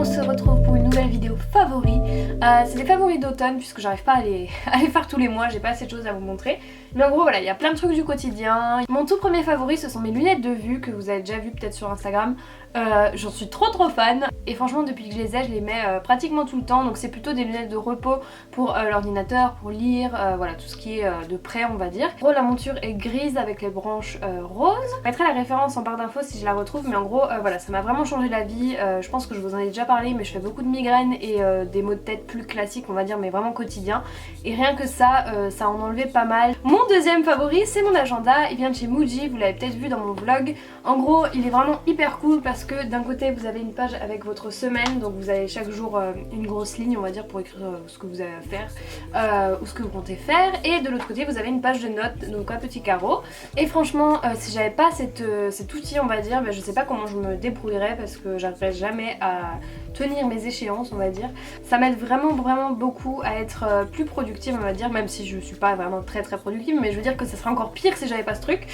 on se retrouve pour une nouvelle vidéo favori. C'est les favoris d'automne puisque j'arrive pas à les faire tous les mois, j'ai pas assez de choses à vous montrer. Mais en gros voilà, il y a plein de trucs du quotidien. Mon tout premier favori ce sont mes lunettes de vue que vous avez déjà vu peut-être sur Instagram. J'en suis trop fan et franchement depuis que je les mets pratiquement tout le temps. Donc c'est plutôt des lunettes de repos pour l'ordinateur, pour lire, voilà tout ce qui est de près on va dire. En gros la monture est grise avec les branches roses. Je mettrai la référence en barre d'infos si je la retrouve, mais en gros voilà ça m'a vraiment changé la vie. Je pense que je vous en ai déjà parlé mais je fais beaucoup de migraines et des maux de tête plus classiques on va dire mais vraiment quotidiens. Et rien que ça, ça en enlevait pas mal. Mon deuxième favori c'est mon agenda, il vient de chez Muji, vous l'avez peut-être vu dans mon vlog. En gros il est vraiment hyper cool parce que d'un côté vous avez une page avec votre semaine, donc vous avez chaque jour une grosse ligne on va dire pour écrire ce que vous avez à faire ou ce que vous comptez faire, et de l'autre côté vous avez une page de notes, donc un petit carreau. Et franchement si j'avais pas cet outil on va dire, je sais pas comment je me débrouillerais parce que j'arriverais jamais à tenir mes échéances on va dire. Ça m'aide vraiment beaucoup à être plus productive on va dire, même si je suis pas vraiment très productive, mais je veux dire que ça serait encore pire si j'avais pas ce truc.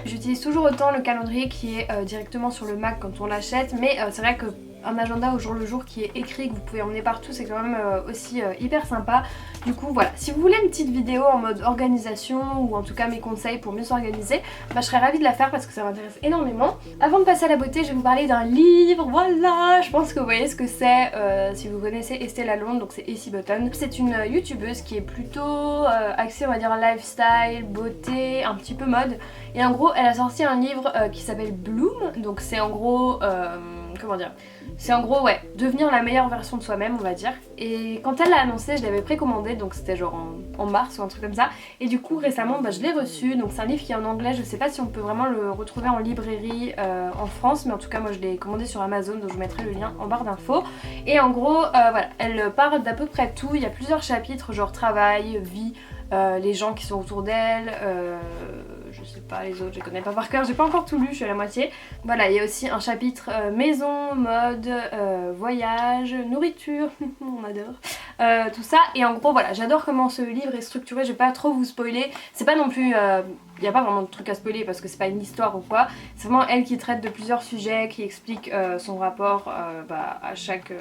J'utilise toujours autant le calendrier qui est directement sur le Mac quand on l'achète, mais c'est vrai que un agenda au jour le jour qui est écrit, que vous pouvez emmener partout, c'est quand même aussi hyper sympa. Du coup voilà, si vous voulez une petite vidéo en mode organisation ou en tout cas mes conseils pour mieux s'organiser, je serais ravie de la faire parce que ça m'intéresse énormément. Avant de passer à la beauté, je vais vous parler d'un livre, voilà, je pense que vous voyez ce que c'est si vous connaissez Estée Lalonde, donc c'est Essie Button. C'est une youtubeuse qui est plutôt axée on va dire lifestyle, beauté, un petit peu mode. Et en gros elle a sorti un livre qui s'appelle Bloom, donc c'est en gros... comment dire, c'est en gros ouais, devenir la meilleure version de soi-même on va dire. Et quand elle l'a annoncé je l'avais précommandé, donc c'était genre en mars ou un truc comme ça. Et du coup récemment je l'ai reçu, donc c'est un livre qui est en anglais, je sais pas si on peut vraiment le retrouver en librairie en France, mais en tout cas moi je l'ai commandé sur Amazon, donc je vous mettrai le lien en barre d'infos. Et en gros voilà, elle parle d'à peu près tout, il y a plusieurs chapitres genre travail, vie, les gens qui sont autour d'elle, je sais pas les autres, je les connais pas par cœur, j'ai pas encore tout lu, je suis à la moitié. Voilà, il y a aussi un chapitre maison, mode, voyage, nourriture, on adore, tout ça. Et en gros voilà, j'adore comment ce livre est structuré, je vais pas trop vous spoiler, c'est pas non plus... il n'y a pas vraiment de truc à spoiler parce que c'est pas une histoire ou quoi. C'est vraiment elle qui traite de plusieurs sujets, qui explique son rapport à chaque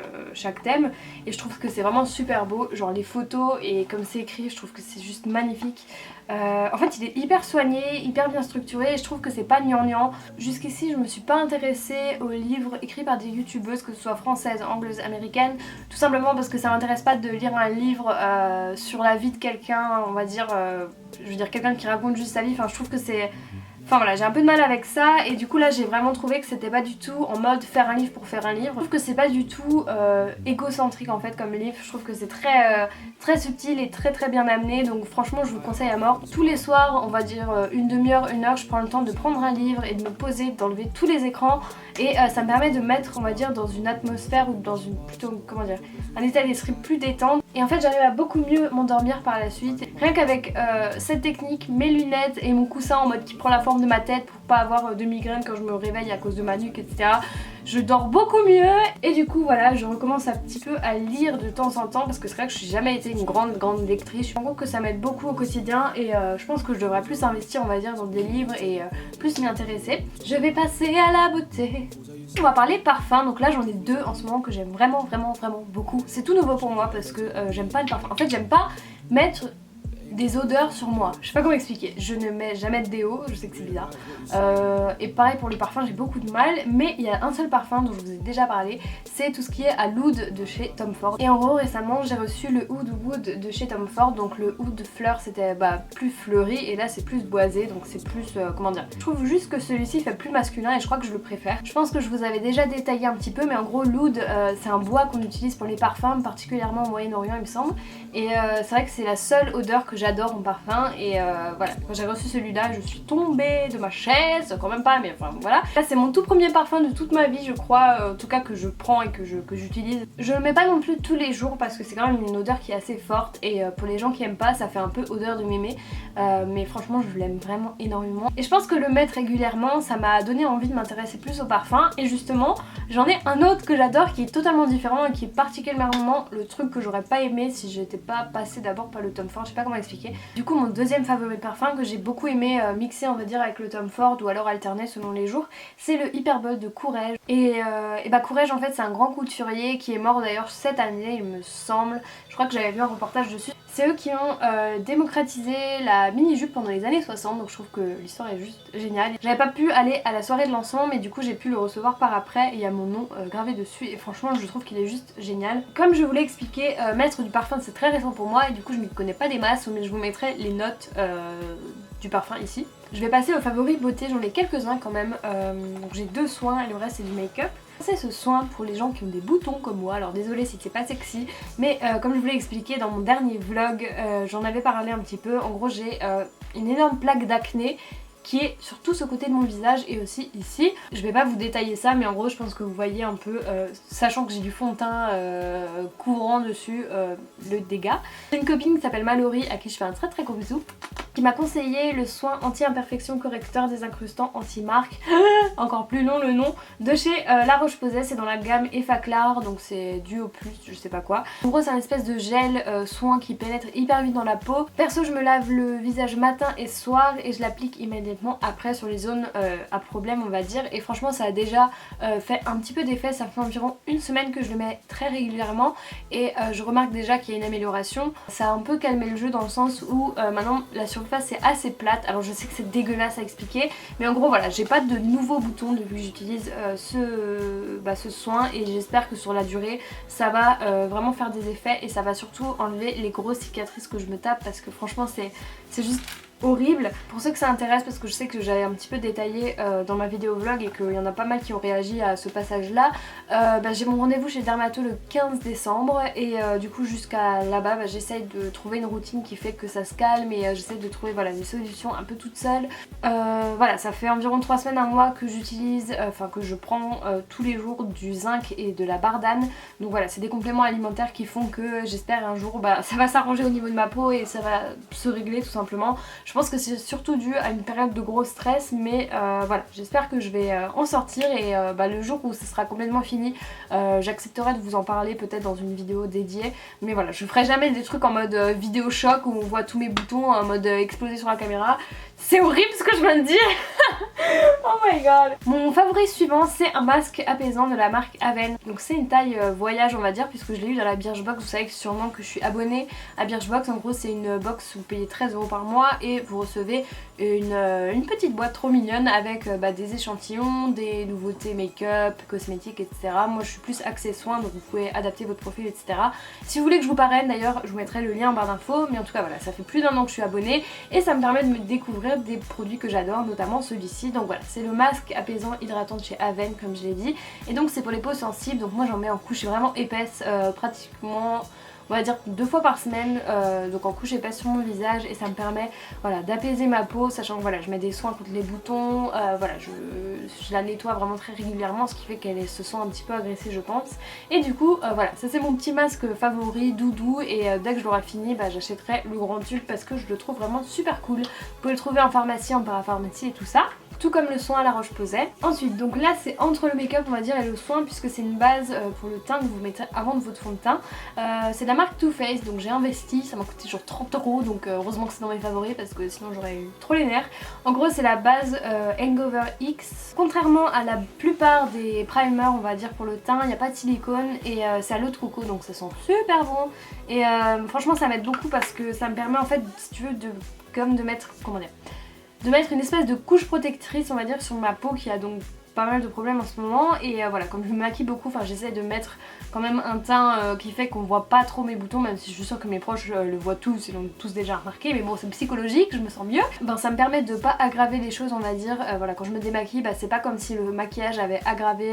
thème. Et je trouve que c'est vraiment super beau, genre les photos et comme c'est écrit, je trouve que c'est juste magnifique. En fait il est hyper soigné, hyper bien structuré et je trouve que c'est pas gnangnan. Jusqu'ici je me suis pas intéressée aux livres écrits par des youtubeuses, que ce soit françaises, anglaises, américaines, tout simplement parce que ça m'intéresse pas de lire un livre sur la vie de quelqu'un, on va dire, je veux dire quelqu'un qui raconte juste sa vie, enfin je trouve que c'est... Enfin voilà, j'ai un peu de mal avec ça et du coup là j'ai vraiment trouvé que c'était pas du tout en mode faire un livre pour faire un livre. Je trouve que c'est pas du tout égocentrique en fait comme livre, je trouve que c'est très subtil et très bien amené, donc franchement je vous le conseille à mort. Tous les soirs, on va dire une demi-heure, une heure, je prends le temps de prendre un livre et de me poser, d'enlever tous les écrans et ça me permet de mettre on va dire dans une atmosphère ou dans une plutôt comment dire un état d'esprit plus détente. Et en fait j'arrive à beaucoup mieux m'endormir par la suite. Rien qu'avec cette technique, mes lunettes et mon coussin en mode qui prend la forme de ma tête pour pas avoir de migraine quand je me réveille à cause de ma nuque etc. Je dors beaucoup mieux et du coup voilà, je recommence un petit peu à lire de temps en temps parce que c'est vrai que je n'ai jamais été une grande lectrice. Je me rends compte que ça m'aide beaucoup au quotidien et je pense que je devrais plus investir on va dire dans des livres et plus m'y intéresser. Je vais passer à la beauté. On va parler parfum, donc là j'en ai deux en ce moment que j'aime vraiment beaucoup. C'est tout nouveau pour moi parce que j'aime pas le parfum. En fait j'aime pas mettre des odeurs sur moi, je sais pas comment expliquer, je ne mets jamais de déo, je sais que c'est bizarre, et pareil pour les parfums j'ai beaucoup de mal, mais il y a un seul parfum dont je vous ai déjà parlé, c'est tout ce qui est à l'oud de chez Tom Ford. Et en gros récemment j'ai reçu le Oud Wood de chez Tom Ford, donc le oud fleur c'était plus fleuri et là c'est plus boisé, donc c'est plus, comment dire, je trouve juste que celui-ci fait plus masculin et je crois que je le préfère. Je pense que je vous avais déjà détaillé un petit peu, mais en gros l'oud c'est un bois qu'on utilise pour les parfums, particulièrement au Moyen-Orient il me semble, et c'est vrai que c'est la seule odeur que j'adore en parfum et voilà, quand j'ai reçu celui-là je suis tombée de ma chaise, quand même pas mais enfin voilà. Là c'est mon tout premier parfum de toute ma vie je crois, en tout cas que je prends et que j'utilise. Je le mets pas non plus tous les jours parce que c'est quand même une odeur qui est assez forte et pour les gens qui aiment pas ça fait un peu odeur de mémé, mais franchement je l'aime vraiment énormément et je pense que le mettre régulièrement ça m'a donné envie de m'intéresser plus au parfum. Et justement j'en ai un autre que j'adore qui est totalement différent et qui est particulièrement le truc que j'aurais pas aimé si j'étais pas passée d'abord par le Tom Ford, je sais pas comment expliquer. expliquer. Du coup mon deuxième favori parfum que j'ai beaucoup aimé mixer on va dire avec le Tom Ford ou alors alterner selon les jours, c'est le Hyperball de Courrèges. Et bah Courrèges en fait c'est un grand couturier qui est mort d'ailleurs cette année il me semble, je crois que j'avais vu un reportage dessus. C'est eux qui ont démocratisé la mini-jupe pendant les années 60, donc je trouve que l'histoire est juste géniale. J'avais pas pu aller à la soirée de lancement mais du coup j'ai pu le recevoir par après et il y a mon nom gravé dessus et franchement je trouve qu'il est juste génial. Comme je vous l'ai expliqué, mettre du parfum c'est très récent pour moi et du coup je m'y connais pas des masses mais je vous mettrai les notes du parfum ici. Je vais passer aux favoris beauté, j'en ai quelques-uns quand même, donc j'ai 2 soins et le reste c'est du make-up. C'est ce soin pour les gens qui ont des boutons comme moi, alors désolée si c'est pas sexy, mais comme je vous l'ai expliqué dans mon dernier vlog, j'en avais parlé un petit peu, en gros j'ai une énorme plaque d'acné qui est sur tout ce côté de mon visage et aussi ici. Je vais pas vous détailler ça mais en gros je pense que vous voyez un peu, sachant que j'ai du fond de teint courant dessus, le dégât. J'ai une copine qui s'appelle Mallory à qui je fais un très très gros bisou, qui m'a conseillé le soin anti-imperfection correcteur désincrustant anti-marque, encore plus long le nom, de chez La Roche-Posay, c'est dans la gamme Effaclar, donc c'est Duo Plus, je sais pas quoi. En gros c'est un espèce de gel soin qui pénètre hyper vite dans la peau. Perso je me lave le visage matin et soir et je l'applique immédiatement après sur les zones à problème on va dire et franchement ça a déjà fait un petit peu d'effet, ça fait environ une semaine que je le mets très régulièrement et je remarque déjà qu'il y a une amélioration. Ça a un peu calmé le jeu dans le sens où maintenant la surface est assez plate, alors je sais que c'est dégueulasse à expliquer mais en gros voilà j'ai pas de nouveaux boutons depuis que j'utilise ce soin et j'espère que sur la durée ça va vraiment faire des effets et ça va surtout enlever les grosses cicatrices que je me tape parce que franchement c'est juste horrible. Pour ceux que ça intéresse, parce que je sais que j'avais un petit peu détaillé dans ma vidéo vlog et qu'il y en a pas mal qui ont réagi à ce passage là, j'ai mon rendez-vous chez le dermato le 15 décembre et du coup jusqu'à là-bas j'essaye de trouver une routine qui fait que ça se calme et j'essaye de trouver voilà, des solutions un peu toute seule. Voilà, ça fait environ 3 semaines, un mois que j'utilise, enfin que je prends tous les jours du zinc et de la bardane, donc voilà c'est des compléments alimentaires qui font que j'espère un jour ça va s'arranger au niveau de ma peau et ça va se régler tout simplement. Je pense que c'est surtout dû à une période de gros stress mais voilà j'espère que je vais en sortir et le jour où ce sera complètement fini j'accepterai de vous en parler peut-être dans une vidéo dédiée mais voilà je ferai jamais des trucs en mode vidéo choc où on voit tous mes boutons en mode explosé sur la caméra. C'est horrible ce que je viens de dire. Oh my god. Mon favori suivant c'est un masque apaisant de la marque Aven. Donc c'est une taille voyage on va dire puisque je l'ai eu dans la Birchbox. Vous savez que sûrement que je suis abonnée à Birchbox. En gros c'est une box où vous payez 13 € par mois et vous recevez une petite boîte trop mignonne avec des échantillons, des nouveautés make-up, cosmétiques etc. Moi je suis plus axée soins donc vous pouvez adapter votre profil etc. Si vous voulez que je vous parraine d'ailleurs je vous mettrai le lien en barre d'infos mais en tout cas voilà ça fait plus d'1 an que je suis abonnée et ça me permet de me découvrir des produits que j'adore notamment celui-ci. Donc voilà c'est le masque apaisant hydratant de chez Aven comme je l'ai dit et donc c'est pour les peaux sensibles donc moi j'en mets en couche vraiment épaisse pratiquement on va dire 2 fois par semaine donc en couche épaisse sur mon visage et ça me permet voilà, d'apaiser ma peau sachant que voilà, je mets des soins contre les boutons, voilà, je la nettoie vraiment très régulièrement ce qui fait qu'elle se sent un petit peu agressée je pense et du coup voilà ça c'est mon petit masque favori doudou et dès que je l'aurai fini j'achèterai le grand tube parce que je le trouve vraiment super cool. Vous pouvez le trouver en pharmacie, en parapharmacie et tout ça. Tout comme le soin à La Roche-Posay. Ensuite donc là c'est entre le make-up on va dire et le soin puisque c'est une base pour le teint que vous mettez avant de votre fond de teint. C'est de la marque Too Faced donc j'ai investi, ça m'a coûté genre 30 € donc heureusement que c'est dans mes favoris parce que sinon j'aurais eu trop les nerfs. En gros c'est la base Hangover X. Contrairement à la plupart des primers on va dire pour le teint, il n'y a pas de silicone et c'est à l'eau de coco donc ça sent super bon et franchement ça m'aide beaucoup parce que ça me permet en fait si tu veux de mettre, comment dire, de mettre une espèce de couche protectrice on va dire sur ma peau qui a donc pas mal de problèmes en ce moment et voilà comme je me maquille beaucoup j'essaie de mettre quand même un teint qui fait qu'on voit pas trop mes boutons même si je suis sûre que mes proches le voient tous, ils l'ont tous déjà remarqué mais bon c'est psychologique, je me sens mieux. Ça me permet de pas aggraver les choses on va dire, voilà quand je me démaquille c'est pas comme si le maquillage avait aggravé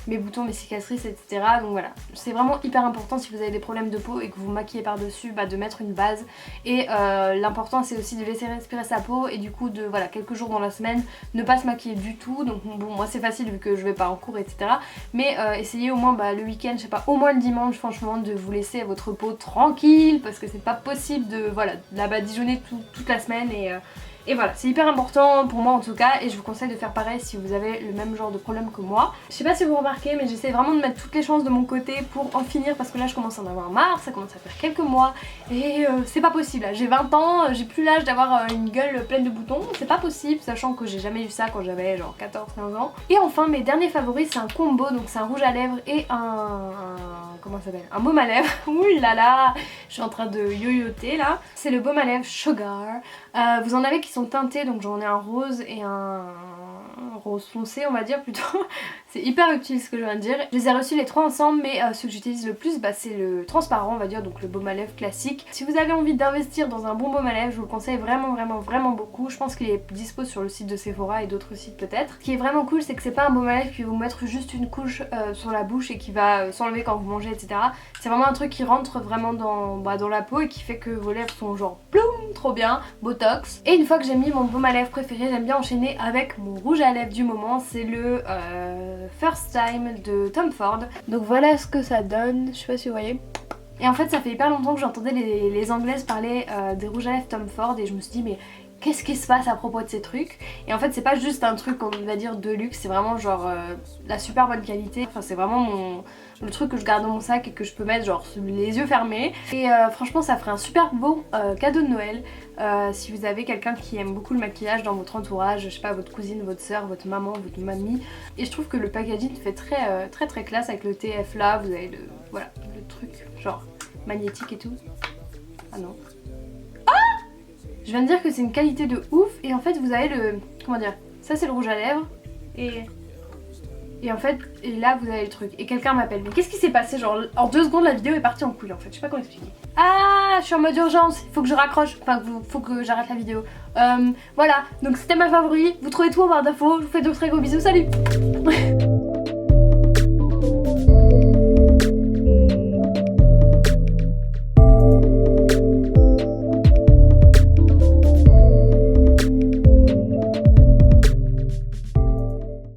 mes boutons, mes cicatrices etc. Donc voilà c'est vraiment hyper important si vous avez des problèmes de peau et que vous vous maquillez par dessus de mettre une base et l'important c'est aussi de laisser respirer sa peau et du coup de voilà quelques jours dans la semaine ne pas se maquiller du tout donc bon moi c'est facile vu que je vais pas en cours etc. Mais essayez au moins le week-end, je sais pas, au moins le dimanche franchement de vous laisser votre peau tranquille parce que c'est pas possible de voilà la badigeonner toute la semaine Et voilà, c'est hyper important pour moi en tout cas, et je vous conseille de faire pareil si vous avez le même genre de problème que moi. Je sais pas si vous remarquez, mais j'essaie vraiment de mettre toutes les chances de mon côté pour en finir, parce que là je commence à en avoir marre, ça commence à faire quelques mois, et c'est pas possible. J'ai 20 ans, j'ai plus l'âge d'avoir une gueule pleine de boutons, c'est pas possible, sachant que j'ai jamais eu ça quand j'avais genre 14-15 ans. Et enfin mes derniers favoris, c'est un combo, donc c'est un rouge à lèvres et comment ça s'appelle, un baume à lèvres. Ouh là là, je suis en train de yo-yoter là. C'est le baume à lèvres Sugar. Vous en avez qui sont teintés, donc j'en ai un rose et un rose foncé on va dire plutôt. C'est hyper utile ce que je viens de dire. Je les ai reçus les trois ensemble, mais ce que j'utilise le plus c'est le transparent on va dire, donc le baume à lèvres classique. Si vous avez envie d'investir dans un bon baume à lèvres, je vous le conseille vraiment beaucoup. Je pense qu'il est dispo sur le site de Sephora et d'autres sites peut-être. Ce qui est vraiment cool, c'est que c'est pas un baume à lèvres qui va vous mettre juste une couche sur la bouche et qui va s'enlever quand vous mangez, etc. C'est vraiment un truc qui rentre vraiment dans la peau et qui fait que vos lèvres sont genre ploum, trop bien, botox. Et une fois que j'ai mis mon baume à lèvres préféré, j'aime bien enchaîner avec mon rouge à lèvres du moment, c'est le First Time de Tom Ford. Donc voilà ce que ça donne, je sais pas si vous voyez. Et en fait ça fait hyper longtemps que j'entendais les anglaises parler des rouges à lèvres Tom Ford, et je me suis dit mais qu'est-ce qui se passe à propos de ces trucs? Et en fait c'est pas juste un truc on va dire de luxe, c'est vraiment genre la super bonne qualité. Enfin c'est vraiment le truc que je garde dans mon sac et que je peux mettre genre les yeux fermés. Et franchement ça ferait un super beau cadeau de Noël si vous avez quelqu'un qui aime beaucoup le maquillage dans votre entourage, je sais pas, votre cousine, votre soeur, votre maman, votre mamie. Et je trouve que le packaging fait très classe avec le TF là, vous avez voilà, le truc genre magnétique et tout. Ah non. Je viens de dire que c'est une qualité de ouf, et en fait vous avez le... comment dire, ça c'est le rouge à lèvres et en fait, et là vous avez le truc. Et quelqu'un m'appelle, mais qu'est-ce qui s'est passé? Genre en 2 secondes la vidéo est partie en couille en fait, je sais pas comment expliquer. Ah, je suis en mode urgence, il faut que je raccroche, enfin faut que j'arrête la vidéo. Voilà, donc c'était ma favori, vous trouvez tout en barre d'infos, je vous fais de très gros bisous, salut.